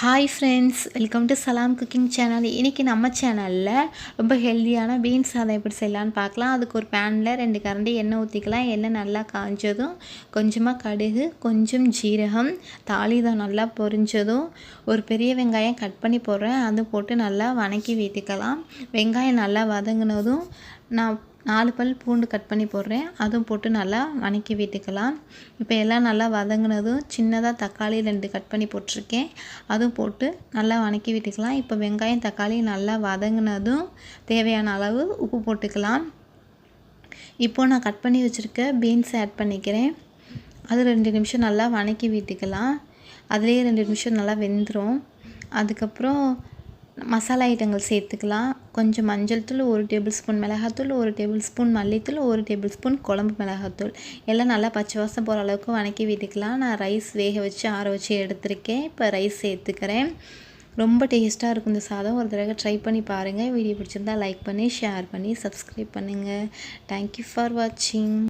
Hi friends, welcome to சலாம் cooking channel. இன்றைக்கி நம்ம சேனலில் ரொம்ப ஹெல்த்தியான பீன்ஸ் சாதம் எப்படி செய்யலான்னு பார்க்கலாம். அதுக்கு ஒரு பேனில் 2 கரண்டி எண்ணெய் ஊற்றிக்கலாம். எண்ணெய் நல்லா காஞ்சதும் கொஞ்சமாக கடுகு, கொஞ்சம் ஜீரகம், தாளிதம் நல்லா பொரிஞ்சதும் ஒரு பெரிய வெங்காயம் கட் பண்ணி போடுறேன். அது போட்டு நல்லா வதக்கி விட்டுக்கலாம். வெங்காயம் நல்லா வதங்கினதும் நான் 4 பல் பூண்டு கட் பண்ணி போடுறேன். அதுவும் போட்டு நல்லா வதக்கி விட்டுக்கலாம். இப்போ எல்லாம் நல்லா வதங்கினதும் சின்னதாக தக்காளி 2 கட் பண்ணி போட்டிருக்கேன். அதுவும் போட்டு நல்லா வதக்கி விட்டுக்கலாம். இப்போ வெங்காயம் தக்காளி நல்லா வதங்கினதும் தேவையான அளவு உப்பு போட்டுக்கலாம். இப்போது நான் கட் பண்ணி வச்சுருக்க பீன்ஸ் ஆட் பண்ணிக்கிறேன். அது 2 நிமிஷம் நல்லா வதக்கி விட்டுக்கலாம். அதுலேயே 2 நிமிஷம் நல்லா வெந்துடும். அதுக்கப்புறம் மசாலா ஐட்டங்கள் சேர்த்துக்கலாம். கொஞ்சம் மஞ்சள் தூள், 1 டேபிள் ஸ்பூன் மிளகாத்தூள், 1 டேபிள் ஸ்பூன் மல்லித்தூள், 1 டேபிள் ஸ்பூன் குழம்பு மிளகாத்தூள் எல்லாம் நல்லா பச்சை வாசம் போகிற அளவுக்கு வதக்கி விட்டுக்கலாம். நான் ரைஸ் வேக வச்சு ஆற வச்சு எடுத்திருக்கேன். இப்போ ரைஸ் சேர்த்துக்கிறேன். ரொம்ப டேஸ்ட்டாக இருக்கும் இந்த சாதம். ஒரு தடவை ட்ரை பண்ணி பாருங்கள். வீடியோ பிடிச்சிருந்தால் லைக் பண்ணி, ஷேர் பண்ணி, சப்ஸ்கிரைப் பண்ணுங்கள். தேங்க்யூ ஃபார் வாட்சிங்.